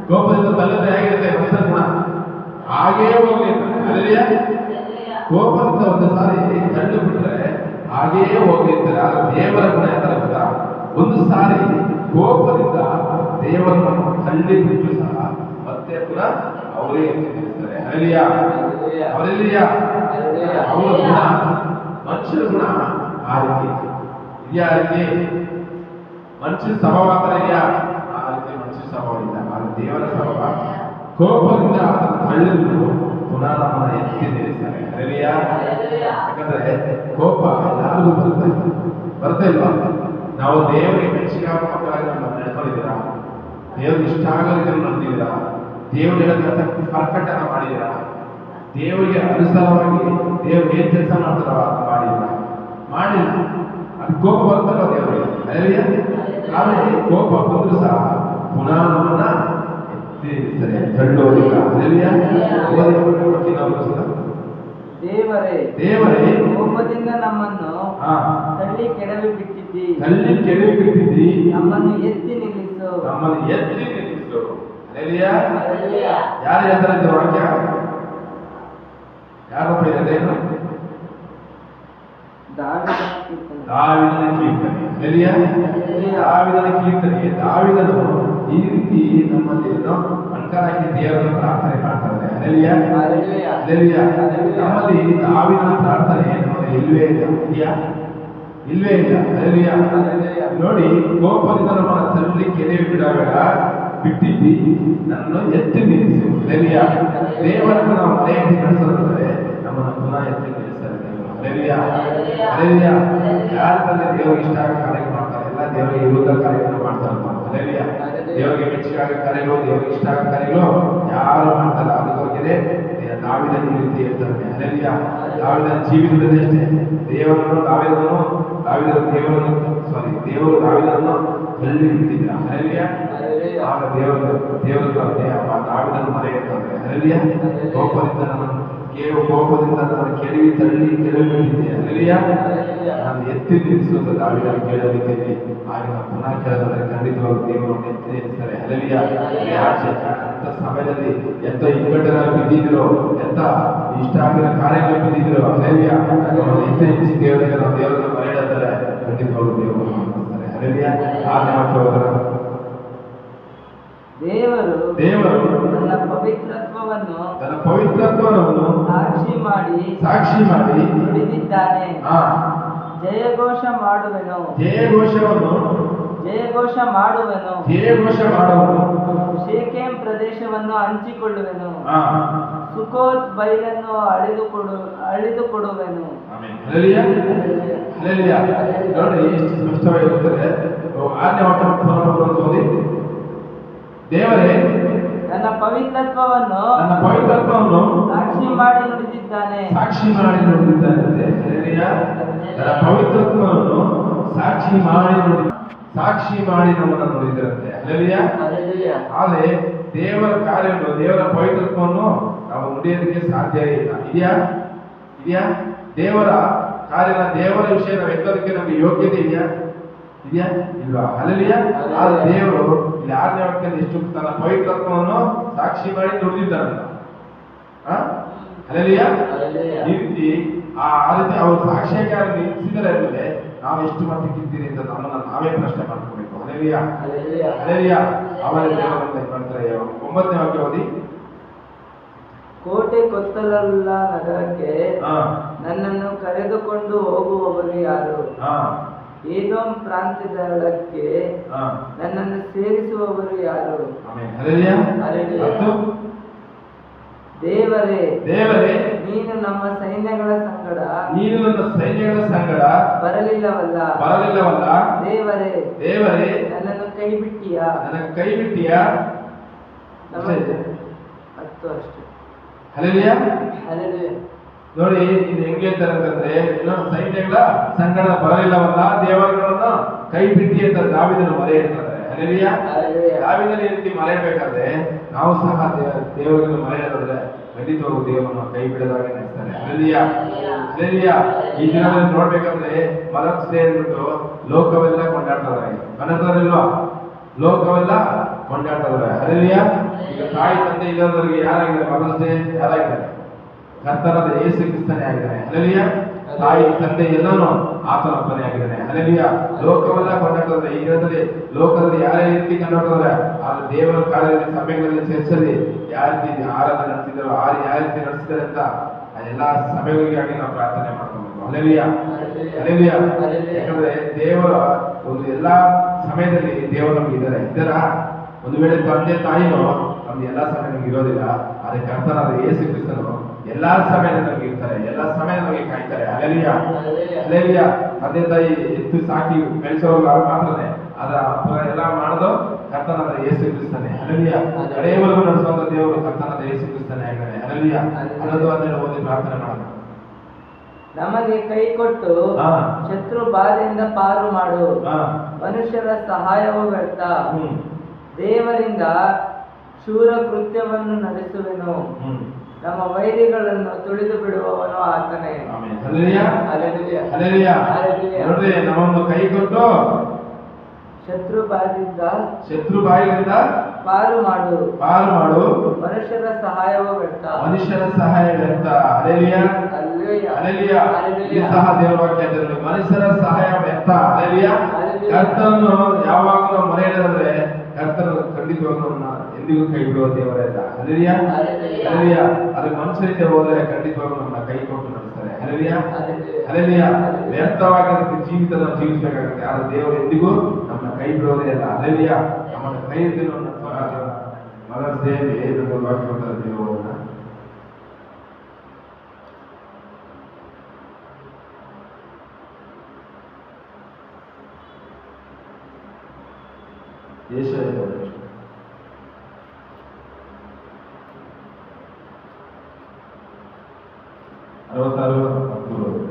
ಕೋಪದಿಂದ ತಲ್ಲದೆ ಹೇಗಿರುತ್ತೆ ಮನುಷ್ಯನ ಗುಣ ಹಾಗೇ ಹೋಗ್ಲಿ ಅಲ್ಲಿಯ ಕೋಪದಿಂದ ಒಂದು ಸಾರಿ ತಳ್ಳಿ ಬಿಟ್ರೆ ಹಾಗೇ ಹೋಗ್ಲಿ ಅಂತಾರೆ. ಆದ್ರೆ ದೇವರ ಗುಣ ಯಾವ ಗೊತ್ತಾ, ಒಂದು ಸಾರಿ ಕೋಪದಿಂದ ದೇವರನ್ನು ತಳ್ಳಿ ಬಿಟ್ಟು ಸಹ ಮತ್ತೆ ಪುನಃ ಅವರೇ ಎತ್ತಿರ್ತಾರೆ. ಅಲ್ಲಿಯ ಅವರೆಲ್ಲಿಯ ಅವರ ಗುಣ ಮನುಷ್ಯರ ಗುಣ ಆ ರೀತಿ ಇದೆಯಾ? ರೀತಿ ಮನುಷ್ಯನ ಸ್ವಭಾವ ಇದೆಯಾ? ಆ ರೀತಿ ಮನುಷ್ಯನ ಸ್ವಭಾವ ಇಲ್ಲ. ಆದರೆ ದೇವರ ಸ್ವಭಾವ ಕೋಪದಿಂದ ತಳ್ಳಿದ್ರು ಪುನಃ ನಮ್ಮನ್ನ ಎತ್ತಿ ನಿಲ್ಲಿಸ್ತಾರೆ. ಅಲ್ಲಿಯ ಯಾಕಂದ್ರೆ ಕೋಪ ಎಲ್ಲರಿಗೂ ಬರ್ತಾ ಇಲ್ವಾ? ನಾವು ದೇವರಿಗೆ ಮೆಚ್ಚಿಗಾಗುವಂತಾಗಿ ನಾವು ನಡ್ಕೊಂಡಿದ್ದೀರಾ? ದೇವ್ರಿಗೆ ಇಷ್ಟ ಆಗೋ ರೀತಿಯಲ್ಲಿ ನಡೆದಿದ್ದೀರಾ? ದೇವ್ರು ಹೇಳೋದಂತ ಪರ್ಫೆಕ್ಟ್ ಆಗಿ ಮಾಡಿದ್ದೀರಾ? ದೇವರಿಗೆ ಅನುಸಾರವಾಗಿ ದೇವ್ರು ಏನ್ ಕೆಲಸ ಮಾಡ್ತಾರೋ ಮಾಡಿಲ್ಲ. ಅದು ಕೋಪ ಬರ್ತಲ್ಲ ದೇವರಿಗೆ. ಆದರೆ ಕೋಪ ಬಂದ್ರು ಸಹ ಪುನಃ ನಮ್ಮನ್ನ ಎತ್ತಿ ತಳ್ಳೋದಿಲ್ಲ. ದೇವರೇ ಕೋಪದಿಂದ ನಮ್ಮನ್ನು ತಳ್ಳಿ ಕೆಡವಿ ಬಿಟ್ಟಿದ್ದಿ, ನಮ್ಮನ್ನು ಎತ್ತಿ ನಿಲ್ಲಿಸು. ಯಾರು ಹೇಳ್ತಾರೆ ವಾಕ್ಯ? ಯಾರಪ್ಪ ಇದೆ? ದಾವಿದನ ಕೀರ್ತನೆ. ದಾವಿದನು ಈ ರೀತಿ ನಮ್ಮಲ್ಲಿ ಅನ್ಕರಾಗಿ ದೇವರನ್ನು ಪ್ರಾರ್ಥನೆ ಮಾಡ್ತಾರೆ. ನಮ್ಮಲ್ಲಿ ದಾವಿದನ ಪ್ರಾರ್ಥನೆ ನಮ್ಮಲ್ಲಿ ಇಲ್ವೇ ಇಲ್ಲ. ನೋಡಿ, ಕೋಪದಿಂದ ನಮ್ಮನ್ನ ತಳ್ಳಿ ಕೆರೆ ಬಿಡಬೇಡ, ಬಿಟ್ಟಿದ್ದಿ, ನನ್ನನ್ನು ಎತ್ತಿ ನಿಲ್ಲಿಸು. ದೇವರನ್ನು ನಾವು ಮನೆಯಲ್ಲಿ ನಡೆಸೋದಾದ್ರೆ ನಮ್ಮನ್ನು ಪುನಃ ಎತ್ತಿ ನಿಲ್ಲಿಸ್ತಾರೆ. ಯಾರು ತಂದೆ ದೇವರಿಗೆ ಇಷ್ಟ ಆಗ ಕಾರ್ಯ ಮಾಡ್ತಾರೆ, ಎಲ್ಲ ದೇವರಿಗೆ ವಿರುದ್ಧ ಕಾರ್ಯಗಳನ್ನು ಮಾಡ್ತಾರೆ. ದೇವರಿಗೆ ಮೆಚ್ಚಿಗಾಗ ಕಾರ್ಯಗಳು, ದೇವರಿಗೆ ಇಷ್ಟ ಆಗ ಕಾರ್ಯಗಳು ಯಾರು ಮಾಡ್ತಾರೆ. ಅದಕ್ಕೋಗಿದೆ ದಾವಿದನ ಈ ರೀತಿ ಹೇಳ್ತಾರೆ. ದಾವಿದನ ಜೀವಿತದಲ್ಲಿ ಅಷ್ಟೇ ದೇವರು ದಾವಿದನನ್ನು ತಳ್ಳಿ ಬಿಟ್ಟಿದ್ದ. ಆಗ ದೇವರು ದಾವಿದನ್ನು ಮರೆಯುತ್ತಾರೆ. ಕೋಪದಿಂದ ನನ್ನ ಕೆಡವಿ ಬಿಟ್ಟಿದ್ದೆ. ನಾನು ಎತ್ತಿ ನಿಲ್ಲಿಸುವುದು ದಾವಿದನ ಕೇಳಲಿದ್ದೇನೆ. ಆಗ ಪುನಃ ಕೇಳಿದರೆ ಖಂಡಿತವಾಗೂ ದೇವರನ್ನು ಎತ್ತಿ ನಿಲ್ಲಿಸ್ತಾರೆ. ಎಂತ ಸಮಯದಲ್ಲಿ ಎಂತ ಇಕ್ಕಟ್ಟಲ್ಲಿ ಬಿದ್ದಿದ್ರು, ಎಂತ ಇಷ್ಟ ಆಗಿರೋ ಕಾರ್ಯಗಳು ಬಿದ್ದಿದ್ರು, ಎತ್ತಿ ನಿಲ್ಲಿಸಿ ದೇವರನ್ನು ಮರೆಯಿಡತಾರೆ. ಖಂಡಿತವಾಗೂ ದೇವರು ದೇವರು ತನ್ನ ಪವಿತ್ರತ್ವವನ್ನು ಸಾಕ್ಷಿ ಮಾಡಿ ನುಡಿದಿದ್ದಾನೆ. ಜಯಘೋಷ ಮಾಡುವೆನು. ಶೇಕೆಮ್ ಪ್ರದೇಶವನ್ನು ಹಂಚಿಕೊಳ್ಳುವೆನು. ಸುಕೋತ್ ಬೈಲನ್ನು ಅಳಿದುಕೊಡುವೆನು. ನೋಡಿ, ಎಷ್ಟು ಸ್ಪಷ್ಟವಾಗಿರುತ್ತದೆ. ದೇವರೇ ನನ್ನ ಪವಿತ್ರತ್ವವನ್ನು ಸಾಕ್ಷಿ ಮಾಡಿ ನುಡಿದಿದ್ದಾನೆ. ನನ್ನ ಪವಿತ್ರತ್ವವನ್ನು ಸಾಕ್ಷಿ ಮಾಡಿ ನಮ್ಮನ್ನು ನುಡಿದಿರಂತೆ. ಆದರೆ ದೇವರ ಕಾರ್ಯವನ್ನು, ದೇವರ ಪವಿತ್ರತ್ವವನ್ನು ನಾವು ನುಡಿಯೋದಕ್ಕೆ ಸಾಧ್ಯ ಇಲ್ಲ. ಇದೆಯಾ? ದೇವರ ಕಾರ್ಯನ, ದೇವರ ವಿಷಯ ನಾವು ಎತ್ತೋದಕ್ಕೆ ನಮಗೆ ಯೋಗ್ಯತೆ ಇದೆಯಾ? ಇಲ್ವಾ? ಆದ್ರೆ ದೇವರು ಇಲ್ಲಿ 6ನೇ ವಾಕ್ಯದಲ್ಲಿ ಎಷ್ಟು ತನ್ನ ಪವಿತ್ರತ್ವವನ್ನು ಸಾಕ್ಷಿ ಮಾಡಿ ನುಡಿದಿದ್ದಾನಲ್ಲ. ಈ ರೀತಿ ಅವರು ಸಾಕ್ಷ್ಯಕಾರ ನಿಲ್ಲಿಸಿದರೆ ಮೇಲೆ ನಾವು ಎಷ್ಟು ಮಟ್ಟಿಗೆ ಇದ್ದೀರಿ ಅಂತ ನಮ್ಮನ್ನ ನಾವೇ ಪ್ರಶ್ನೆ ಮಾಡ್ಕೋಬೇಕು. ಅವರ ದೇವರನ್ನು ಮಾಡ್ತಾರೆ. 9ನೇ ವಾಕ್ಯ ಓದಿ. ಕೋಟೆ ಕೊತ್ತಲಲ್ಲ ನಗರಕ್ಕೆ ನನ್ನನ್ನು ಕರೆದುಕೊಂಡು ಹೋಗುವವರು ಯಾರು? ಏದೋಮ್ ಪ್ರಾಂತ್ಯದೊಳಕ್ಕೆ ನನ್ನನ್ನು ಸೇರಿಸುವವರು ಯಾರು? ದೇವರೇ, ನೀನು ನಮ್ಮ ಸೈನ್ಯಗಳ ಸಂಗಡ ಬರಲಿಲ್ಲವಲ್ಲ. ದೇವರೇ, ನನ್ನನ್ನು ಕೈ ಬಿಟ್ಟಿಯಾ? 10 ಅಷ್ಟೇ. ನೋಡಿ, ಇದು ಹೆಂಗೆ ಹೇಳ್ತಾರೆ ಅಂತಂದ್ರೆ, ಸೈನ್ಯಗಳ ಸಂಗಡ ಬರಲಿಲ್ಲವಲ್ಲ, ದೇವರುಗಳನ್ನು ಕೈ ಬಿಟ್ಟಿ ಅಂತ ದಾವಿದನು ಮರೆ ಇರ್ತಾರೆ. ದಾವಿದನ ಈ ರೀತಿ ಮರೆಯಬೇಕಾದ್ರೆ ನಾವು ಸಹ ದೇವರನ್ನು ಮರೆಯೋದಾದ್ರೆ ಖಂಡಿತವಾಗೂ ದೇವರನ್ನು ಕೈ ಬಿಡದಾಗೆ ನಡೆಸ್ತಾರೆ. ಈ ದಿನದಲ್ಲಿ ನೋಡ್ಬೇಕಂದ್ರೆ ಮದರ್ಸ್ ಡೇ ಅಂದ್ಬಿಟ್ಟು ಲೋಕವೆಲ್ಲ ಕೊಂಡಾಡ್ತಾರೆ. ಕನ್ನಡದಲ್ಲಿಲ್ವಾ? ಲೋಕವೆಲ್ಲ ಕೊಂಡಾಡ್ತಾರೆ. ಹಲ್ಲೆಲೂಯಾ. ಈಗ ತಾಯಿ ತಂದೆ ಇಲ್ಲದವರಿಗೆ ಯಾರಾಗಿದ್ದಾರೆ? Mother's day ಯಾರಾಗಿದ್ದಾರೆ? ಕರ್ತನಾದ ಯೇಸು ಕ್ರಿಸ್ತನೇ ಆಗಿದ್ದಾನೆ. ಹಲ್ಲೆಲೂಯಾ. ತಾಯಿ ತಂದೆ ಎಲ್ಲಾನು ಆತನ ಅಪ್ಪನೇ ಆಗಿದ್ದಾನೆ. ಹಲ್ಲೆಲೂಯಾ. ಲೋಕವೆಲ್ಲ ಕೊಂಡಾಡ್ತಾರೆ. ಈ ದಿನದಲ್ಲಿ ಲೋಕದಲ್ಲಿ ಯಾರೇ ರೀತಿ ಕೊಂಡಾಡ್ತಾರೆ, ಆದ್ರೆ ದೇವರ ಕಾರ್ಯದಲ್ಲಿ ಸಭೆಗಳಲ್ಲಿ ಚರ್ಚಲ್ಲಿ ಯಾವ ರೀತಿ ಆರಾಧನೆ ನಡೆಸಿದಾರೋ ಯಾವ ರೀತಿ ನಡೆಸಿದ್ದಾರೆ ಅಂತ ಆ ಎಲ್ಲಾ ಸಭೆಗಳಿಗಾಗಿ ನಾವು ಪ್ರಾರ್ಥನೆ ಮಾಡ್ಕೊಬೇಕು. ಹಲ್ಲೆಲೂಯಾ. ಹಲ್ಲೆಲೂಯಾ. ಯಾಕಂದ್ರೆ ದೇವರ ಒಂದು ಎಲ್ಲಾ ಸಮಯದಲ್ಲಿ ದೇವರು ನಮ್ಗೆ ಇದ್ದಾರ. ಒಂದು ವೇಳೆ ತಂದೆ ತಾಯಿನೋ ನಮ್ಗೆ ಎಲ್ಲಾ ಸಮಯ ನಮ್ಗೆ ಇರೋದಿಲ್ಲ, ಆದ್ರೆ ಕರ್ತನಾದ ಯೇಸು ಕ್ರಿಸ್ತನು ಎಲ್ಲಾ ಸಮಯದಲ್ಲಿ ನಮ್ಗೆ ಇರ್ತಾರೆ, ಎಲ್ಲಾ ಸಮಯ ನಮಗೆ ಕಾಯ್ತಾರೆ. ಹಲ್ಲೆಲೂಯಾ. ಹಲ್ಲೆಲೂಯಾ. ತಂದೆ ತಾಯಿ ಎತ್ತು ಸಾಕಿ ಬೆಳೆಸೋರು ಅವ್ರು ಮಾತ್ರನೇ, ಅದರ ಎಲ್ಲ ಮಾಡೋದು ಕರ್ತನಾದ ಯೇಸು ಕ್ರಿಸ್ತನೇ. ಹಲ್ಲೆಲೂಯಾ. ಕಡೆಯವರೆಗೂ ನಡೆಸುವಂತ ದೇವರು ಕರ್ತನಾದ ಯೇಸು ಕ್ರಿಸ್ತನೇ ಆಗಿದ್ದಾನೆ. ಹಲ್ಲೆಲೂಯಾ. 11 ಓದಿ ಪ್ರಾರ್ಥನೆ ಮಾಡೋಣ. ನಮಗೆ ಕೈ ಕೊಟ್ಟು ಶತ್ರು ಬಾಧೆಯಿಂದ ಪಾರು ಮಾಡು. ಮನುಷ್ಯರ ಸಹಾಯವು ವ್ಯರ್ಥ. ದೇವರಿಂದ ಶೂರ ಕೃತ್ಯವನ್ನು ನಡೆಸುವೆನು. ನಮ್ಮ ವೈರಿಗಳನ್ನು ತುಳಿದು ಬಿಡುವವನು ಆತನೇ. ಹಲ್ಲೆಲೂಯಾ. ಹಲ್ಲೆಲೂಯಾ. ಹಲ್ಲೆಲೂಯಾ. ನೋಡ್ರಿ, ನಮ್ಮನ್ನು ಕೈ ಕೊಟ್ಟು ಶತ್ರು ಬಾಯಿಯಿಂದ ಪಾರು ಮಾಡು. ಮನುಷ್ಯರ ಸಹಾಯವೂ ವ್ಯರ್ಥ. ಸಹಾಯ ವ್ಯರ್ಥ. ಹಲ್ಲೆಲೂಯಾ. ಹಲ್ಲೆಲೂಯಾ. ಈ ಸಹ ದೇವರ ವಾಕ್ಯದಲ್ಲಿ ಮನುಷ್ಯರ ಸಹಾಯ ವ್ಯರ್ಥ. ಹಲ್ಲೆಲೂಯಾ. ಕರ್ತನನ್ನು ಯಾವಾಗಲೂ ಮರೆಯದಂದ್ರೆ ಕರ್ತನು ಖಂಡಿತವಾಗ್ಲೂ ಎಂದಿಗೂ ಕೈ ಬಿಡುವ ದೇವರೇ ಇಲ್ಲ. ಹಲ್ಲೆಲೂಯಾ. ಹಲ್ಲೆಲೂಯಾ. ಅದು ಮನುಷ್ಯರಿಗೆ ಹೋದರೆ ಖಂಡಿತವಾಗ್ಲೂ ನಮ್ಮ ಕೈ ಕೊಟ್ಟು ನಡೆಸ್ತಾರೆ. ಹಲ್ಲೆಲೂಯಾ. ಹಲ್ಲೆಲೂಯಾ. ವ್ಯರ್ಥವಾಗಿರೋ ಜೀವಿತ ನಾವು ಜೀವಿಸಬೇಕಾಗುತ್ತೆ, ಆದ್ರೆ ದೇವರು ಎಂದಿಗೂ ನಮ್ಮ ಕೈ ಬಿಡೋದೇ ಇಲ್ಲ. ಹಲ್ಲೆಲೂಯಾ. ನಮ್ಮನ್ನು ಕೈ ಹಿಡಿದು ಮದರ್ಸ್ ಡೇಯಲ್ಲಿ ನಮ್ಮ ವಾಕ್ಯ ಕೊಡ್ತಾರೆ ದೇವರನ್ನ. ಯೆಶಾಯ 66:13.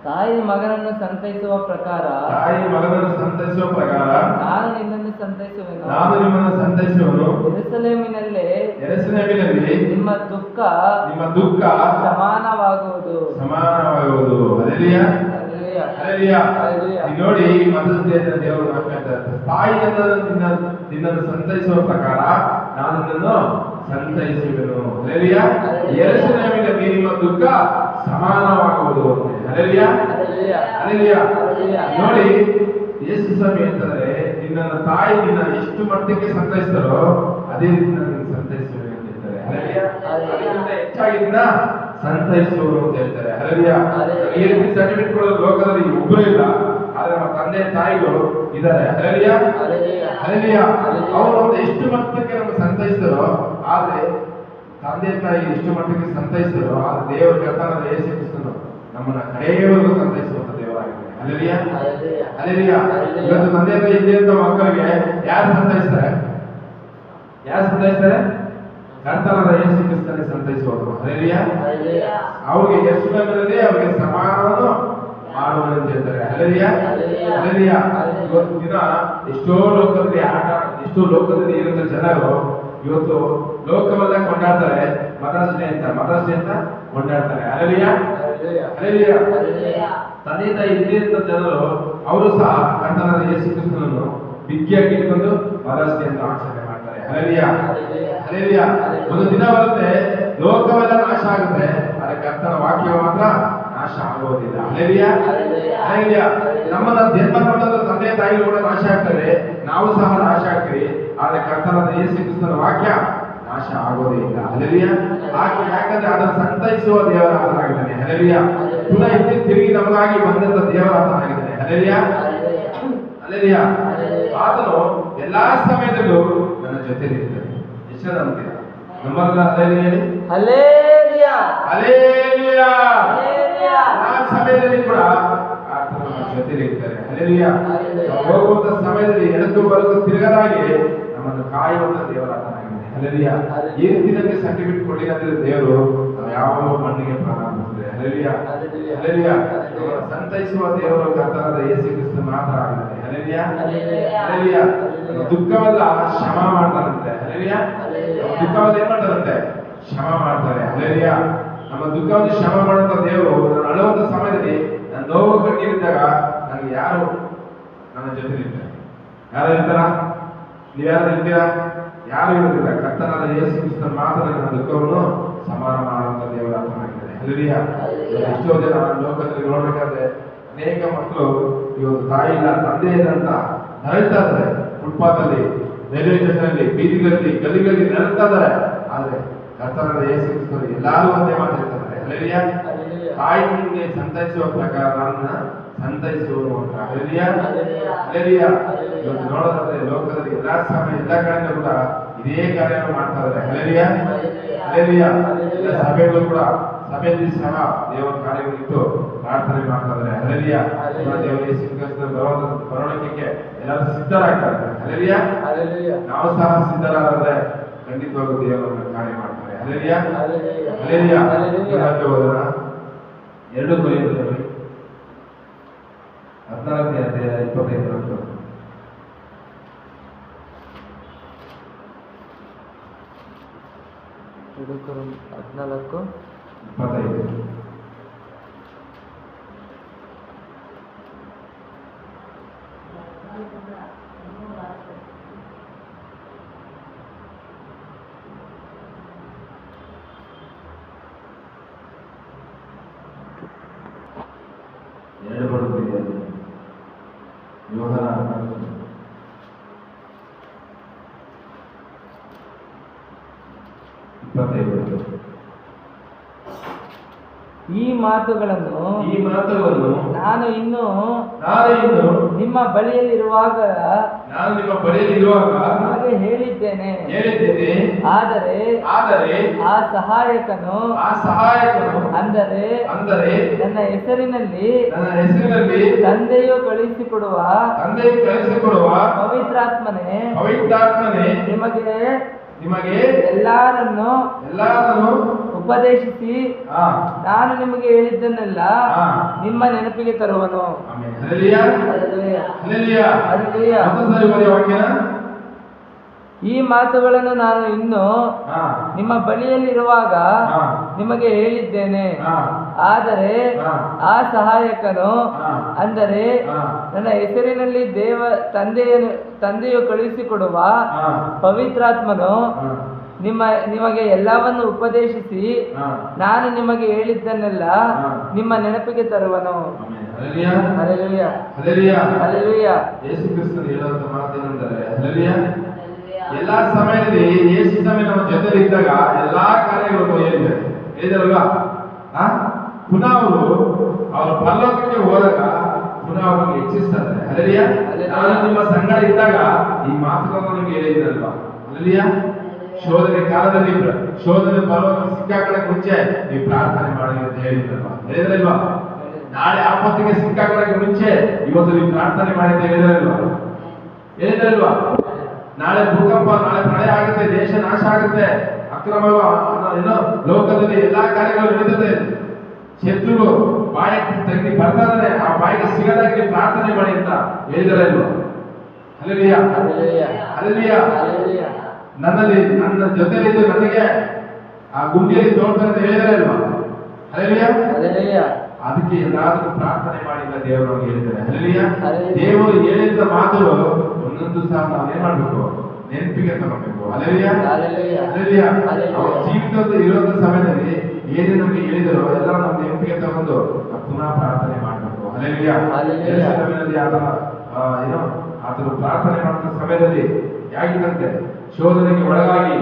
ತಾಯಿ ಮಗನನ್ನು ಸಂತೈಸುವ ಪ್ರಕಾರ ನಾನು ನಿನ್ನನ್ನು ಸಂತೈಸುವೆನು. ಯೆರೂಸಲೇಮಿನಲ್ಲಿ ನಿಮ್ಮ ದುಃಖ ಸಮಾನವಾಗುವುದು. ಹಲ್ಲೆಲೂಯಾ. ಹಲ್ಲೆಲೂಯಾ. ನೋಡಿ, ದೇವರು ತಾಯಿಯನ್ನು ನಿನ್ನನ್ನು ಸಂತೈಸುವ ಪ್ರಕಾರ ನಾನು ನಿನ್ನನ್ನು ಸಂತೈಸುವೆನು. ಹಲ್ಲೆಲೂಯಾ. ಯೆರೂಸಲೇಮಿನಲ್ಲಿ ನಿಮ್ಮ ದುಃಖ ಸಮಾನವಾಗುವುದು. ಹಲ್ಲೆಲೂಯಾ. ಹಲ್ಲೆಲೂಯಾ. ನೋಡಿ, ಯೇಸು ಸ್ವಾಮಿ ಅಂತಂದ್ರೆ ನಿನ್ನ ತಾಯಿ ನಿನ್ನ ಎಷ್ಟು ಮಟ್ಟಿಗೆ ಸಂತೈಸ್ತಾರೋ ಅದೇ ರೀತಿ ನಾನು ಸಂತೈಸುವೆ ಅಂತ ಹೇಳ್ತಾರೆ. ಹಲ್ಲೆಲೂಯಾ. ಅದಕ್ಕಿಂತ ಹೆಚ್ಚಾಗಿ ಸಂತೈಸುವರು ಅಂತ ಹೇಳ್ತಾರೆ. ಹಲ್ಲೆಲೂಯಾ. ಈ ರೀತಿ ಸರ್ಟಿಫಿಕೇಟ್ ಕೊಡೋದು ಲೋಕದಲ್ಲಿ ಒಬ್ಬರು ಇಲ್ಲ, ಆದ್ರೆ ನಮ್ಮ ತಂದೆ ತಾಯಿಗಳು ಇದ್ದಾರೆ. ಹಲ್ಲೆಲೂಯಾ. ಹಲ್ಲೆಲೂಯಾ. ಅವರು ಎಷ್ಟು ಮಟ್ಟಿಗೆ ನಮಗೆ ಸಂತೈಸ್ತಾರೋ, ಆದ್ರೆ ತಂದೆ ತಾಯಿ ಎಷ್ಟು ಮಟ್ಟಿಗೆ ಸಂತೈಸ್ತಾರೋ ಆದ್ರೆ ದೇವರ ಕರ್ತನಾದ ಯೇಸು ಕ್ರಿಸ್ತನು ನಮ್ಮನ್ನ ಕಡೆಯವರೆಗೂ ಸಂತೈಸುವಂತ ದೇವರಾಗಿದೆ. ಹಲ್ಲೆಲೂಯಾ. ಹಲ್ಲೆಲೂಯಾ. ಇವತ್ತು ತಂದೆ ತಾಯಿ ಇದ್ದಂತ ಮಕ್ಕಳಿಗೆ ಯಾರು ಸಂತೈಸ್ತಾರೆ? ಕರ್ತನಾದ ಯೇಸು ಕ್ರಿಸ್ತನೇ ಸಂತೈಸುವುದು. ಹಲ್ಲೆಲೂಯಾ. ಅವ್ರಿಗೆ ಯೆರೂಸಲೇಮಿನಲ್ಲಿ ಅವರಿಗೆ ಸಮಾನವನ್ನು ಮಾಡುವುದು ಅಂತ ಹೇಳ್ತಾರೆ. ಹಲ್ಲೆಲೂಯಾ. ಹಲ್ಲೆಲೂಯಾ. ಇವತ್ತು ದಿನ ಎಷ್ಟೋ ಲೋಕದಲ್ಲಿ ಇರುವಂತ ಜನರು ಇವತ್ತು ಲೋಕವೆಲ್ಲ ಕೊಂಡಾಡ್ತಾರೆ. ಮದರ್ಸ್ ಡೇ ಅಂತ ಕೊಂಡಾಡ್ತಾರೆ. ಹಲ್ಲೆಲೂಯಾ. ಹಲ್ಲೆಲೂಯಾ. ತಂದೆ ತಾಯಿ ಇದ್ದಂತ ಜನರು ಅವರು ಸಹ ಕರ್ತನಾದ ಯೇಸು ಕ್ರಿಸ್ತನನ್ನು ಬಿಗ್ಗಿಯಾಗಿ ಇಟ್ಕೊಂಡು ಮದರ್ಸ್ ಡೇ ಅಂತ ಆಚರಣೆ ಮಾಡ್ತಾರೆ. ಹಲ್ಲೆಲೂಯಾ. ಹಲ್ಲೆಲೂಯಾ. ಒಂದು ದಿನ ಬರುತ್ತೆ, ಲೋಕವೆಲ್ಲ ನಾಶ ಆಗುತ್ತೆ, ಆದ್ರೆ ಕರ್ತನ ವಾಕ್ಯ ಮಾತ್ರ ನಾಶ ಆಗುವುದಿಲ್ಲ. ಹಲ್ಲೆಲೂಯಾ. ಹಲ್ಲೆಲೂಯಾ. ನಮ್ಮನ್ನ ಜನ್ಮ ಕೊಟ್ಟಂತ ತಂದೆ ತಾಯಿಗಳು ಕೂಡ ನಾಶ ಆಗ್ತವೆ, ನಾವು ಸಹ ನಾಶ ಆಗ್ತೀವಿ, ಆದ್ರೆ ಕರ್ತನಾದ ಯೇಸು ಕ್ರಿಸ್ತನ ವಾಕ್ಯ ನಾಶ ಆಗೋದೇ ಇಲ್ಲ. ಹಲ್ಲೆಲೂಯಾ. ಯಾಕಂದ್ರೆ ಅದನ್ನು ಸಂತೈಸುವ ದೇವರಾಗಿದ್ದಾನೆ. ಹಲ್ಲೆಲೂಯಾ. ಪುನಃ ತಿರುಗಿ ನಮಗಾಗಿ ಬಂದಂತ ದೇವರಾಗಿದ್ದಾನೆ. ಹಲ್ಲೆಲೂಯಾ. ಹಲ್ಲೆಲೂಯಾ. ಆತನು ಎಲ್ಲಾ ಸಮಯದಲ್ಲೂ ನನ್ನ ಜೊತೆ ಇರ್ತಾನೆ. ಎಷ್ಟು ನಂಬ್ತೀರಾ? ನಂಬಲ್ಲ? ಹಲ್ಲೆಲೂಯಾ. ಹಲ್ಲೆಲೂಯಾ. ಆ ಸಮಯದಲ್ಲಿ ಕೂಡ ಆತನು ನಮ್ಮ ಜೊತೆ ಇರ್ತಾರೆ. ಹಲ್ಲೆಲೂಯಾ. ಹೋಗುವಂತ ಸಮಯದಲ್ಲಿ ಎಡಕ್ಕೂ ಬಲಕ್ಕೂ ತಿರುಗದಾಗಿ ನಮ್ಮನ್ನು ಕಾಯುವಂತ ದೇವರಾಗಿದ್ದಾನೆ. ಹಲ್ಲೆಲೂಯಾ. ಈ ರೀತಿ ನಮಗೆ ಸರ್ಟಿಫಿಕೇಟ್ ಕೊಡಲಿಕ್ಕೆ ದೇವರು ನಾವು ಯಾವಾಗಲೂ ಮಣ್ಣಿಗೆ ಪ್ರಾರಂಭಿಸಿದ್ರೆ. ಹಲ್ಲೆಲೂಯಾ. ಹಲ್ಲೆಲೂಯಾ. ಸಂತೈಸುವ ದೇವರು ಕರ್ತನಾದ ಯೇಸು ಕ್ರಿಸ್ತ ಮಾತ್ರ ಆಗಿದ್ದಾನೆ. ಹಲ್ಲೆಲೂಯಾ. ಹಲ್ಲೆಲೂಯಾ. ದುಃಖವೆಲ್ಲ ಕ್ಷಮ ಮಾಡ್ತಾರಂತೆ. ಹಲ್ಲೆಲೂಯಾ. ದುಃಖವೆಲ್ಲ ಏನ್ ಮಾಡ್ತಾರಂತೆ? ಶ್ರಮ ಮಾಡ್ತಾರೆ. ಅಲ್ಲೇಲಿಯ ನಮ್ಮ ದುಃಖವನ್ನು ಶ್ರಮ ಮಾಡುವಂತ ದೇವರು ನಾನು ಅಳುವಂತ ಸಮಯದಲ್ಲಿ ನನ್ನ ನೋವು ಕಣ್ಣೀರಿದ್ದಾಗ ನನಗೆ ಯಾರು ನನ್ನ ಜೊತೆ ಇರ್ತಾರೆ? ಯಾರು ಇರ್ತಾರ? ನೀವ್ಯಾರು ಇರ್ತೀರಾ? ಯಾರು ಇರುತ್ತಿಲ್ಲ. ಕರ್ತನಾದ ಯೇಸು ಕ್ರಿಸ್ತನ ಮಾತ್ರ ನನ್ನ ದುಃಖವನ್ನು ಸಮಾನ ಮಾಡುವಂತ ದೇವರ ಆತ್ಮನಾಗಿದ್ದಾರೆ. ಅಲ್ಲೇಲಿಯ ಎಷ್ಟೋ ಜನ ಲೋಕದಲ್ಲಿ ನೋಡ್ಬೇಕಾದ್ರೆ ಅನೇಕ ಮಕ್ಕಳು ಇವತ್ತು ತಾಯಿ ಇಲ್ಲ ತಂದೆ ಇಲ್ಲಂತ ನರಳ್ತಾ ಇದ್ದಾರೆ. ಫುಟ್ಪಾತ್ ಅಲ್ಲಿ, ರೈಲ್ವೆ ಸ್ಟೇಷನ್ ಅಲ್ಲಿ, ಬೀದಿಗಳಲ್ಲಿ, ಗಲ್ಲಿಗಳಲ್ಲಿ ನರಳ್ತಾ ಇದ್ದಾರೆ. ಆದ್ರೆ ಕರ್ತನಾದ ಯೇಸು ಕ್ರಿಸ್ತರು ಎಲ್ಲಾರು ಒಂದೇ ಮಾತಾಡ್ತಾರೆ. ಅಲ್ಲೇಲಿಯ ತಾಯಿ ನಿಮಗೆ ಸಂತೈಸುವ ಪ್ರಕಾರ ನನ್ನ ಸಂತೈಸುವನು ಅಂತ. ಅಲ್ಲೇಲಿಯ ಅಲ್ಲೇಲಿಯ ಇವತ್ತು ನೋಡೋದಾದ್ರೆ ಲೋಕದಲ್ಲಿ ಎಲ್ಲಾ ಸಮಯ ಎಲ್ಲಾ ಕಡೆಯಿಂದ ಕೂಡ ಇದೇ ಕಾರ್ಯವನ್ನು ಮಾಡ್ತಾ ಇದ್ದಾರೆ. ಅಲ್ಲೇಲಿಯ ಅಲ್ಲೇಲಿಯ ಎಲ್ಲ ಸಭೆಗಳು ಕೂಡ ಸಭೆಯಲ್ಲಿ ಸಹ ದೇವರ ಕಾರ್ಯಗಳಿಟ್ಟು ಪ್ರಾರ್ಥನೆ ಮಾಡ್ತಾ ಇದ್ದಾರೆ. ಅಲ್ಲೇಲಿಯ ದೇವರ ಯೇಸು ಕ್ರಿಸ್ತನ ಬರೋಣಕ್ಕೆ ಎಲ್ಲರೂ ಸಿದ್ಧರಾಗ್ತಾರೆ. ಅಲ್ಲೇಲಿಯ ನಾವು ಸಹ ಸಿದ್ಧರಾದ್ರೆ ಖಂಡಿತವಾಗೂ ದೇವರನ್ನ ಕಾರ್ಯ ಮಾಡ್ತಾರೆ. ಅಲ್ಲೇಲಿಯ ಅಲ್ಲೇಲಿಯ ಹೋಗೋಣ. 2 ಕೊರಿಂಥರಲ್ಲಿ 14ನೇ ಅಧ್ಯಾಯ 25 14 25 2 ಬರುತ್ತಿದೆ. ಯೋಹಾನ 25 ಈ ಮಾತುಗಳನ್ನು ನಾನು ಇನ್ನು ನಿಮ್ಮ ಬಳಿಯಲ್ಲಿರುವಾಗ ಹಾಗೆ ಹೇಳಿದ್ದೇನೆ. ಆದರೆ ಆ ಸಹಾಯಕನು ಅಂದರೆ ನನ್ನ ಹೆಸರಿನಲ್ಲಿ ತಂದೆಯು ಕಳುಹಿಸಿಕೊಡುವ ಪವಿತ್ರಾತ್ಮನೇ ನಿಮಗೆ ಎಲ್ಲರನ್ನು ಉಪದೇಶಿಸಿ ನಾನು ನಿಮಗೆ ಹೇಳಿದ್ದನ್ನೆಲ್ಲ ನಿಮ್ಮ ನೆನಪಿಗೆ ತರುವನು. ಈ ಮಾತುಗಳನ್ನು ನಾನು ಇನ್ನು ನಿಮ್ಮ ಬಳಿಯಲ್ಲಿರುವಾಗ ನಿಮಗೆ ಹೇಳಿದ್ದೇನೆ. ಆದರೆ ಆ ಸಹಾಯಕನು ಅಂದರೆ ನನ್ನ ಹೆಸರಿನಲ್ಲಿ ತಂದೆಯು ಕಳುಹಿಸಿಕೊಡುವ ಪವಿತ್ರಾತ್ಮನು ನಿಮಗೆ ಎಲ್ಲವನ್ನು ಉಪದೇಶಿಸಿ ನಾನು ನಿಮಗೆ ಹೇಳಿದ್ದನ್ನೆಲ್ಲ ನಿಮ್ಮ ನೆನಪಿಗೆ ತರುವನು. Hallelujah hallelujah. ಯೇಸು ಕ್ರಿಸ್ತನು ಹೇಳುವಂತ ಮಾತೇನೆಂದರೆ ಎಲ್ಲಾ ಸಮಯದಲ್ಲಿ ಯೇಸು ಸ್ವಾಮಿ ನಮ್ಮ ಜೊತೆ ಇದ್ದಾಗ ಎಲ್ಲಾ ಕಾರ್ಯಗಳು ಹೇಳಿದಾರಲ್ವಾ? ಪುನಃ ಅವರು ಪರಲೋಕಕ್ಕೆ ಹೋದಾಗ ಪುನಃ ಅವ್ರಿಗೆ ಹೆಚ್ಚಿಸ್ತಾರೆ. ಹಲ್ಲೆಲೂಯಾ. ನಾನು ನಿಮ್ಮ ಸಂಗಡ ಇದ್ದಾಗ ಈ ಮಾತುಗಳನ್ನು ನಿಮ್ಗೆ ಹೇಳಿದ್ದೀರಲ್ವಾ? ಹಲ್ಲೆಲೂಯಾ. ಶೋಧನೆ ಕಾಲದಲ್ಲಿ ಶೋಧನೆ ಬರುವಾಗ ಸಿಕ್ಕಾಕೊಳ್ಳಕ್ಕೆ ಮುಂಚೆ ನೀವು ಪ್ರಾರ್ಥನೆ ಮಾಡಿ ಅಂತ ಹೇಳಿದ್ರಲ್ವಾ? ನಾಳೆ ಆಪತ್ತಿಗೆ ಸಿಕ್ಕಾಕೊಳ್ಳಕ್ಕೆ ಮುಂಚೆ ಇವತ್ತು ನೀವು ಪ್ರಾರ್ಥನೆ ಮಾಡಿ ಅಂತ ಹೇಳಿದ್ರಲ್ವಾ? ನಾಳೆ ಭೂಕಂಪ, ನಾಳೆ ಪ್ರಳಯ ಆಗುತ್ತೆ, ದೇಶ ನಾಶ ಆಗುತ್ತೆ, ಅಕ್ರಮ ಏನೋ ಲೋಕದಲ್ಲಿ ಎಲ್ಲಾ ಕಾರ್ಯಗಳು ನಡೀತದೆ, ಶತ್ರುಗಳು ಬಾಯಿಗೆ ತೆಗೆದು ಬರ್ತಾ ಇದ್ದಾರೆ, ಆ ಬಾಯಿಗೆ ಸಿಗದಾಗಿ ಪ್ರಾರ್ಥನೆ ಮಾಡಿ ಅಂತ ಹೇಳಿದರಲ್ವಾ? Hallelujah hallelujah. ನನ್ನ ಜೊತೆಲಿದ್ದು ನನಗೆ ಆ ಗುಂಡಿಯಲ್ಲಿ ತೋಡ್ತಾರೆ ಅಂತ ಹೇಳಿದರಲ್ವಾ? ಹಲ್ಲೆಲೂಯಾ. ಅದಕ್ಕೆ ಎಲ್ಲಾದ್ರೂ ಪ್ರಾರ್ಥನೆ ಮಾಡಿಲ್ಲ ದೇವರು ಹೇಳಿದ್ದಾರೆ. ಹಲ್ಲೆಲೂಯಾ. ದೇವರು ಹೇಳಿದ ಮಾತುಗಳು ಒಂದೊಂದು ಸಹ ನಾವು ಏನ್ ಮಾಡ್ಬೇಕು? ನೆನಪಿಗೆ ತಗೋಬೇಕು. Hallelujah hallelujah. ಜೀವಿತದ ಇರುವಂತ ಸಮಯದಲ್ಲಿ ಏನೇ ನಮ್ಗೆ ಹೇಳಿದರೋ ಎಲ್ಲ ನಮ್ಮ ನೆನಪಿಗೆ ತಗೊಂಡು ಪುನಃ ಪ್ರಾರ್ಥನೆ ಮಾಡ್ಬೇಕು. ಹಲ್ಲೆಲೂಯಾ. ಆತನು ಪ್ರಾರ್ಥನೆ ಮಾಡುವ ಸಮಯದಲ್ಲಿ ಯಾಗಿದ್ದಂತೆ ಶೋಧನೆಗೆ ಒಳಗಾಗಿ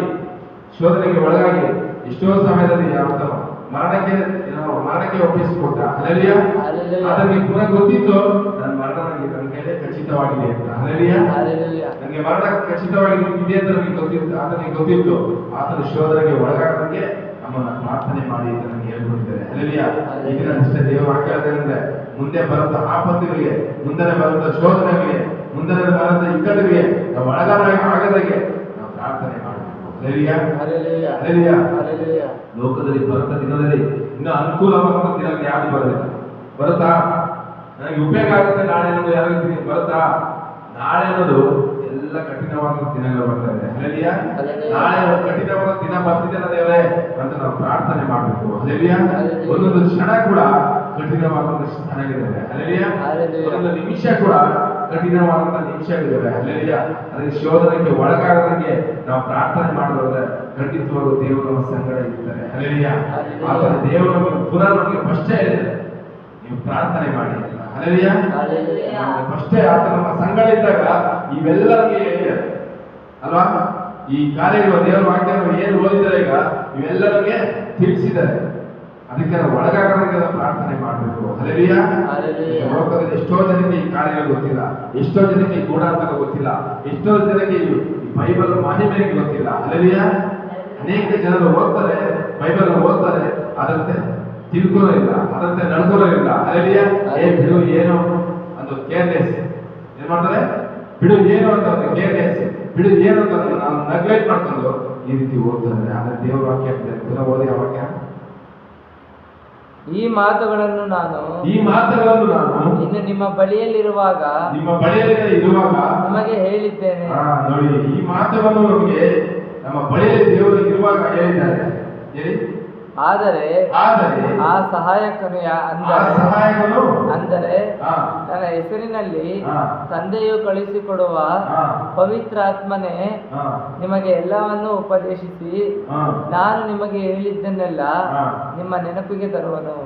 ಎಷ್ಟೋ ಸಮಯದಲ್ಲಿ ಆತನು ಮರಣಕ್ಕೆ ಒಪ್ಪಿಸಿಕೊಟ್ಟ. ಹಲ್ಲೆಲೂಯಾ. ಅದಕ್ಕೆ ಪುನಃ ಗೊತ್ತಿತ್ತು ನನ್ನ ಮರಣ ನನ್ನ ಕೈಲೇ ಖಚಿತವಾಗಿದೆ ಅಂತ. ಹಲ್ಲೆಲೂಯಾ. ನನಗೆ ಮರಣ ಖಚಿತವಾಗಿದೆ ಅಂತ ನನಗೆ ಗೊತ್ತಿತ್ತು. ಆತನ ಶೋಧನೆಗೆ ಒಳಗಾಗದಂಗೆ ನಮ್ಮನ್ನ ಪ್ರಾರ್ಥನೆ ಮಾಡಿ ಅಂತ ನನಗೆ ಹೇಳ್ಕೊಟ್ಟಿದ್ದಾರೆ. ಹಲ್ಲೆಲೂಯಾ. ಈಗ ನನ್ನ ಇಷ್ಟ ದೇವರು ಹಾಕಿದ್ರೆ ಮುಂದೆ ಬರುವಂತ ಆಪತ್ತುಗಳಿಗೆ, ಮುಂದೆ ಬರುವಂತ ಶೋಧನೆಗಳಿಗೆ, ಮುಂದೆ ಬರುವಂತ ಇಕ್ಕಟ್ಟಿಗೆ ನಾವು ಆಗದಾಗೆ ನಾವು ಪ್ರಾರ್ಥನೆ ಮಾಡಬೇಕು. ಲೋಕದಲ್ಲಿ ಬರುತ್ತ ದಿನದಲ್ಲಿ ಇನ್ನು ಅನುಕೂಲವಾಗುವ ದಿನ ಯಾರು ಬರೋದಿಲ್ಲ. ಬರುತ್ತಾ? ನನಗೆ ಉಪಯೋಗ ಆಗುತ್ತೆ ನಾಳೆ ಅನ್ನೋದು ಯಾರು ಬರುತ್ತಾ? ನಾಳೆ ಅನ್ನೋದು ಎಲ್ಲ ಕಠಿಣವಾದ ದಿನಗಳು ಬರ್ತಾ ಇದೆ. ಹಲ್ಲೆಲೂಯಾ. ಹಲ್ಲೆಲೂಯಾ. ನಾಳೆ ಒಂದು ಕಠಿಣವಾದ ದಿನ ಬರ್ತಿದೆ ದೇವರೇ ಅಂತ ನಾವು ಪ್ರಾರ್ಥನೆ ಮಾಡಬೇಕು. ಹಲ್ಲೆಲೂಯಾ. ಒಂದೊಂದು ಕ್ಷಣ ಕೂಡ ಕಠಿಣವಾದಂತ ಕ್ಷಣಗಳಿದ್ದಾವೆ. ಹಲ್ಲೆಲೂಯಾ. ಹಲ್ಲೆಲೂಯಾ. ಒಂದೊಂದು ನಿಮಿಷ ಕೂಡ ಕಠಿಣವಾದಂತ ನಿಮಿಷಗಳಿದ್ದಾವೆ. ಹಲ್ಲೆಲೂಯಾ. ಅದಕ್ಕೆ ಶೋಧನೆಗೆ ಒಳಗಾಗದಂಗೆ ನಾವು ಪ್ರಾರ್ಥನೆ ಮಾಡಿದ್ರೆ ಖಂಡಿತವಾಗೂ ದೇವರು ನಮ್ಮ ಸಂಗಡ ಇರ್ತಾರೆ. ಹಲ್ಲೆಲೂಯಾ. ಆತರ ದೇವರು ನಮಗೆ ಪುನಃ ನಮಗೆ ಫಸ್ಟೇ ಹೇಳಿದ್ದಾರೆ, ನೀವು ಪ್ರಾರ್ಥನೆ ಮಾಡಿ. ಹಲ್ಲೆಲೂಯಾ. ಫಸ್ಟೇ ಆತ ನಮ್ಮ ಸಂಗಡ ಇದ್ದಾಗ ಇವೆಲ್ಲ ನಮಗೆ ಹೇಳಿದ್ದಾರೆ ಅಲ್ವಾ. ಈ ಕಾರ್ಯಗಳು ದೇವರ ವಾಕ್ಯ ಏನು ಓದಿದ್ದಾರೆ ಈಗ ಇವೆಲ್ಲ ನಮಗೆ ತಿಳಿಸಿದ್ದಾರೆ. ಅದಕ್ಕೆ ನಾವು ಒಳಗಾಗದಂಗೆ ನಾವು ಪ್ರಾರ್ಥನೆ ಮಾಡಬೇಕು. ಹಲ್ಲೆಲೂಯಾ. ಲೋಕದಲ್ಲಿ ಎಷ್ಟೋ ಜನಕ್ಕೆ ಈ ಕಾರ್ಯಗಳು ಗೊತ್ತಿಲ್ಲ, ಎಷ್ಟೋ ಜನಕ್ಕೆ ಈ ಗೂಢಾಂತರ ಗೊತ್ತಿಲ್ಲ, ಎಷ್ಟೋ ಜನಕ್ಕೆ ಈ ಬೈಬಲ್ ಮಹಿಮೆಗೆ ಗೊತ್ತಿಲ್ಲ. ಹಲ್ಲೆಲೂಯಾ. ಅನೇಕ ಜನರು ಓದ್ತಾರೆ, ಬೈಬಲ್ ಓದ್ತಾರೆ, ಅದರಂತೆ ತಿಳ್ಕೊಳ್ಳೋ ಇಲ್ಲ, ಅದರಂತೆ ನಡ್ಕೊಳ್ಳೋ ಇಲ್ಲ. ಹಲ್ಲೆಲೂಯಾ. ಬಿಡು ಏನು ಒಂದು ಕೇರ್ಲೆಸ್ ಏನ್ ಮಾಡ್ತಾರೆ, ಬಿಡು ಏನು ಅಂತ ಒಂದು ಕೇರ್ಲೆಸ್, ಬಿಡು ಏನು ಅಂತ ನಾವು ನೆಗ್ಲೆಕ್ಟ್ ಮಾಡ್ಕೊಂಡು ಈ ರೀತಿ ಓದ್ತಾರೆ. ಆದ್ರೆ ದೇವರ ವಾಕ್ಯ ಪುನಃ ಓದಿ ಆ ವಾಕ್ಯ ಈ ಮಾತುಗಳನ್ನು ನಾನು ಇನ್ನು ನಿಮ್ಮ ಬಳಿಯಲ್ಲಿರುವಾಗ ನಿಮಗೆ ಹೇಳಿದ್ದೇನೆ. ನೋಡಿ, ಈ ಮಾತುಗಳನ್ನು ನಮಗೆ ನಮ್ಮ ಬಳಿಯಲ್ಲಿ ದೇವರು ಇರುವಾಗ ಹೇಳಿದ್ದಾರೆ. ಹೇಳಿ. ಆದರೆ ಆ ಸಹಾಯಕನು ಅಂದರೆ ನನ್ನ ಹೆಸರಿನಲ್ಲಿ ತಂದೆಯು ಕಳಿಸಿಕೊಡುವ ಪವಿತ್ರಾತ್ಮನೇ ನಿಮಗೆ ಎಲ್ಲವನ್ನು ಉಪದೇಶಿಸಿ ನಾನು ನಿಮಗೆ ಹೇಳಿದ್ದನ್ನೆಲ್ಲ ನಿಮ್ಮ ನೆನಪಿಗೆ ತರುವನು.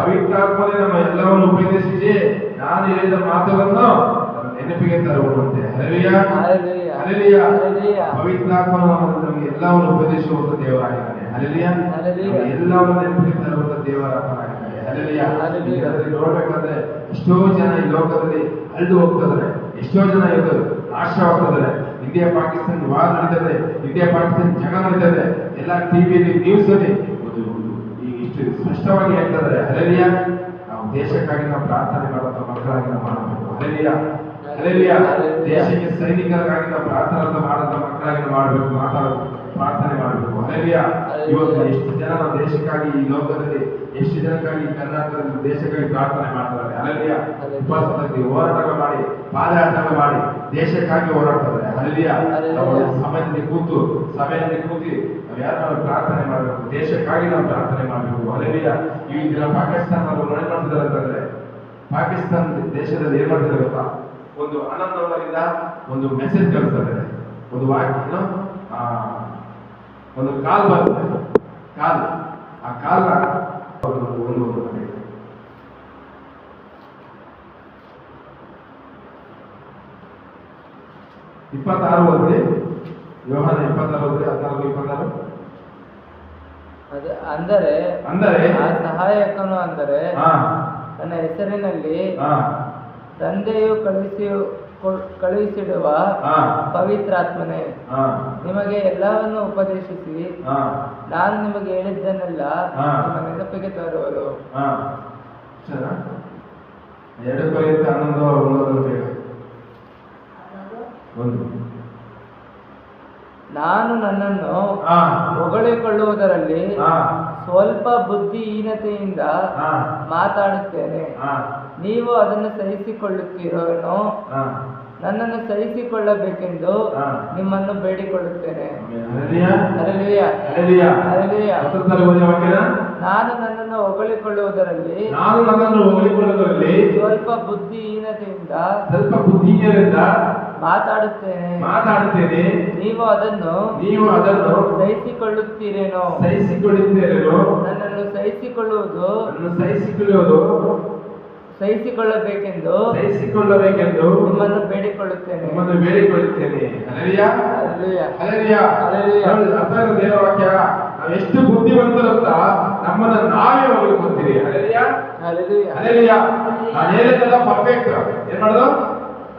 ಪವಿತ್ರಾತ್ಮನೇ ನಮ್ಮ ಎಲ್ಲವನ್ನು ಉಪದೇಶಿಸಿ ನಾನು ಹೇಳಿದ ಮಾತುಗಳನ್ನು ನೆನಪಿಗೆ ತರುವಂತೆ. ಪವಿತ್ರಾತ್ಮನು ನಮಗೆ ಎಲ್ಲವನ್ನು ಉಪದೇಶಿಸುವಂತ ದೇವರಾಗಿದ್ದಾನೆ. ಹಲ್ಲೆಲೂಯಾ. ಎಲ್ಲವನ್ನು ನೆನಪಿಗೆ ತರುವಂತ ದೇವರಾಗಿದ್ದಾನೆ. ಹಲ್ಲೆಲೂಯಾ. ನೋಡ್ಬೇಕಾದ್ರೆ ಎಷ್ಟೋ ಜನ ಈ ಲೋಕದಲ್ಲಿ ಅಳಿದು ಹೋಗ್ತಿದ್ದಾರೆ, ಎಷ್ಟೋ ಜನ ಇವತ್ತು ನಾಶವಾಗ್ತಿದ್ದಾರೆ. ಇಂಡಿಯಾ ಪಾಕಿಸ್ತಾನ ವಾರ್ ನಡೀತದೆ, ಇಂಡಿಯಾ ಪಾಕಿಸ್ತಾನ ಜಗ ನಡೀತದೆ, ಎಲ್ಲ ಟಿವಿಯಲ್ಲಿ ನ್ಯೂಸ್ ಅಲ್ಲಿ ಇಷ್ಟು ಸ್ಪಷ್ಟವಾಗಿ ಹೇಳ್ತಿದ್ದಾರೆ. ಹಲ್ಲೆಲೂಯಾ. ನಾವು ದೇಶಕ್ಕಾಗಿ ನಾವು ಪ್ರಾರ್ಥನೆ ಮಾಡುವಂತ ಮಕ್ಕಳಾಗಿ ನಾವು ಮಾಡಬೇಕು. ಹಲ್ಲೆಲೂಯಾ. ಹಲ್ಲೆಲೂಯಾ. ದೇಶಕ್ಕೆ ಸೈನಿಕರಿಗಾಗಿ ನಾವು ಪ್ರಾರ್ಥನೆ ಮಾಡುವಂತ ಮಕ್ಕಳಾಗಿ ಮಾಡಬೇಕು, ಪ್ರಾರ್ಥನೆ ಮಾಡಬೇಕು. ಹಲ್ಲೆಲೂಯಾ. ಇವತ್ತು ಎಷ್ಟು ಜನ ನಾವು ದೇಶಕ್ಕಾಗಿ ಈ ಲೋಕದಲ್ಲಿ ಎಷ್ಟು ಜನಕ್ಕಾಗಿ ಕರ್ನಾಟಕದಲ್ಲಿ ದೇಶಕ್ಕಾಗಿ ಪ್ರಾರ್ಥನೆ ಮಾಡ್ತಾರೆ. ಹಲ್ಲೆಲೂಯಾ. ಉಪವಾಸದಲ್ಲಿ ಹೋರಾಟ ಮಾಡಿ, ಪಾದಯಾತ್ರೆ ಮಾಡಿ ದೇಶಕ್ಕಾಗಿ ಹೋರಾಡ್ತಾರೆ. ಹಲ್ಲೆಲೂಯಾ. ಸಮಯದಲ್ಲಿ ಕೂತು ನಾವು ಯಾರು ಪ್ರಾರ್ಥನೆ ಮಾಡಬೇಕು, ದೇಶಕ್ಕಾಗಿ ನಾವು ಪ್ರಾರ್ಥನೆ ಮಾಡಬೇಕು. ಹಲ್ಲೆಲೂಯಾ. ಈ ದಿನ ಪಾಕಿಸ್ತಾನ ಮನೆ ಮಾಡ್ತಿದ್ದಾರೆ ಅಂತಂದ್ರೆ, ಪಾಕಿಸ್ತಾನ ದೇಶದಲ್ಲಿ ಏನ್ ಮಾಡ್ತಿದ್ದಾರೆ ಗೊತ್ತಾ, ಒಂದು ಆನಂದವರಿಂದ ಒಂದು ಮೆಸೇಜ್ ಕಳಿಸ್ತಾರೆ, ಒಂದು ವಾಕ್ಯ, ಒಂದು ಕಾಲ್ ಬರುತ್ತೆ, ಆ ಕಾಲ್ ಒಂದು 26 ಓದ್ರಿ, ಯೋಹಾನ 26 ಓದ್ರಿ, 16-26. ಅಂದರೆ ಆ ಸಹಾಯಕನು ಅಂದರೆ ನನ್ನ ಹೆಸರಿನಲ್ಲಿ ತಂದೆಯು ಕಳುಹಿಸಿಡುವ ಪವಿತ್ರಾತ್ಮನೇ ನಿಮಗೆ ಎಲ್ಲವನ್ನು ಉಪದೇಶಿಸಿ ನಾನು ನಿಮಗೆ ಹೇಳಿದ್ದನ್ನೆಲ್ಲ ನಿಮ್ಮ ನೆನಪಿಗೆ ತರುವರು. 2 ಕೊರಿಂಥ 11:1. ನಾನು ನನ್ನನ್ನು ಹೊಗಳಿಕೊಳ್ಳುವುದರಲ್ಲಿ ಸ್ವಲ್ಪ ಬುದ್ಧಿಹೀನತೆಯಿಂದ ಮಾತಾಡುತ್ತೇನೆ, ನೀವು ಅದನ್ನು ಸಹಿಸಿಕೊಳ್ಳುತ್ತೀರೋ? ನನ್ನನ್ನು ಸಹಿಸಿಕೊಳ್ಳಬೇಕೆಂದು ನಿಮ್ಮನ್ನು ಬೇಡಿಕೊಳ್ಳುತ್ತೇನೆ. ನಾನು ನನ್ನನ್ನು ಹೊಗಳಿಕೊಳ್ಳುವುದರಲ್ಲಿ ಸ್ವಲ್ಪ ಬುದ್ಧಿಹೀನತೆಯಿಂದ ಮಾತಾಡುತ್ತೇನೆ, ನೀವು ಅದನ್ನು ಸಹಿಸಿಕೊಳ್ಳುತ್ತೀರೇನೋ? ನನ್ನನ್ನು ಸಹಿಸಿಕೊಳ್ಳಬೇಕೆಂದು ನಿಮ್ಮನ್ನು ಬೇಡಿಕೊಳ್ಳುತ್ತೇನೆ. ನಾವು ಎಷ್ಟು ಬುದ್ಧಿವಂತರು ಅಂತ ನಮ್ಮನ್ನ ನಾವೇ ಹೊಗಳ್ಕೊಂತೀವಿ. ನಾನು ಹೇಳಿದೆಲ್ಲ ಪರ್ಫೆಕ್ಟ್, ಏನ್ ಮಾಡೋದು,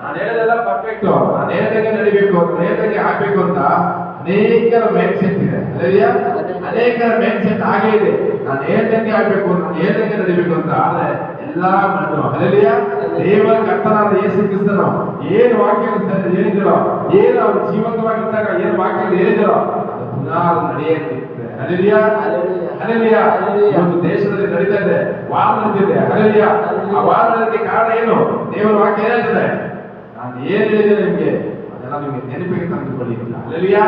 ನಾನು ಹೇಳಿದೆಲ್ಲ ಪರ್ಫೆಕ್ಟ್, ನಾನು ಹೇಳ್ದಂಗೆ ನಡಿಬೇಕು, ನಾನು ಹೇಳ್ದಂಗೆ ಆಗ್ಬೇಕು ಅಂತ ಅನೇಕರ ಮೈಂಡ್ ಸೆಟ್ ಇದೆ. ಅನೇಕರ ಮೈಂಡ್ ಸೆಟ್ ಆಗೇ ಇದೆ, ನಾನು ಹೇಳ್ದಂಗೆ ಆಗ್ಬೇಕು, ನಾನು ಹೇಳ್ದಂಗೆ ನಡಿಬೇಕು ಅಂತ. ಆದ್ರೆ ಎಲ್ಲಾ ಮಣ್ಣು. ಹಲ್ಲೆಲೂಯಾ. ದೇವರ ಕರ್ತನಾದ ಯೇಸು ಕ್ರಿಸ್ತನು ಏನು ವಾಕ್ಯ ಹೇಳಿದಿರೋ, ಏನು ಅವರು ಜೀವಂತವಾಗಿದ್ದಾಗ ಏನು ವಾಕ್ಯ ಹೇಳಿದಿರೋ ಅದು ಪುನಃ ನಡೆಯುತ್ತೆ. ಹಲ್ಲೆಲೂಯಾ. ಹಲ್ಲೆಲೂಯಾ. ಇವತ್ತು ದೇಶದಲ್ಲಿ ನಡೀತಾ ಇದೆ, ವಾರ ನಡೀತಿದೆ. ಹಲ್ಲೆಲೂಯಾ. ಆ ವಾರ ನಡೆಯೋದಕ್ಕೆ ಕಾರಣ ಏನು? ದೇವರ ವಾಕ್ಯ ಹೇಳ್ತದೆ, ನಾನು ಏನ್ ಹೇಳಿದೆ ನಿಮ್ಗೆ ಅದೆಲ್ಲ ನಿಮ್ಗೆ ನೆನಪಿಗೆ ತಂದುಕೊಳ್ಳಿ ಅಂತ. ಅಲ್ಲೆಲಿಯಾ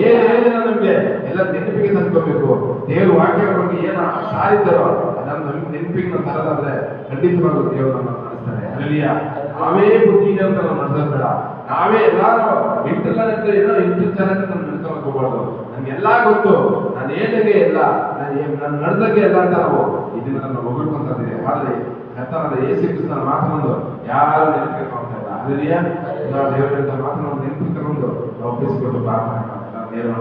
ಏನ್ ಹೇಳಿದೆ ನಿಮ್ಗೆ ಎಲ್ಲ ನೆನಪಿಗೆ ತಂದ್ಕೋಬೇಕು. ದೇವ್ರ ವಾಕ್ಯದ ಬಗ್ಗೆ ಏನ ಸಾರಿದ್ದಾರೋ ಅದನ್ನು ನೆನಪಿಗೆ ನಾವು ತರದಾದ್ರೆ ಖಂಡಿತವಾಗ್ಲೂ ದೇವರು ನಮ್ಮ ನಡೆಸ್ತಾರೆ. ಅಲ್ಲೆಲಿಯಾ ನಾವೇ ಬುದ್ಧಿಗೆ ಅಂತ ನಾವು ನಡೆಸೋದು ಬೇಡ. ನಾವೇ ಎಲ್ಲಾರು ಇಂಟೆಲ್ಲ ಏನೋ ಇಂಟು ಚೆನ್ನಾಗಿ ನಾನು ನಡ್ಕೊಳಕ್ ಹೋಗ್ಬಾರ್ದು. ನನ್ಗೆಲ್ಲಾ ಗೊತ್ತು, ನಾನು ಏನಿಗೆ ಎಲ್ಲ ನಾನು ನಡೆದಕ್ಕೆ ಎಲ್ಲ ಅಂತ ನಾವು ಇದನ್ನ ನಾವು ಹೊಗಳ್ಕೊಂತೀವಿ. ಆದ್ರೆ ಕರ್ತನಾದ ಯೇಸು ಕ್ರಿಸ್ತನ ಮಾತನೊಂದು ಯಾರು ನೆನಪಿಗೆ ಮಾಡ್ತಾ ಇಲ್ಲ. ಅಲ್ಲೆಲಿಯಾ ದೇವರಿಂದ ಮಾತನ್ನು ನೆನಪಿಗೆ ತಗೊಂಡು ನಾವು ಒಪ್ಪಿಸಿಕೊಂಡು ಪ್ರಾರ್ಥನೆ ಮಾಡ್ತಾರೆ. ದೇವರ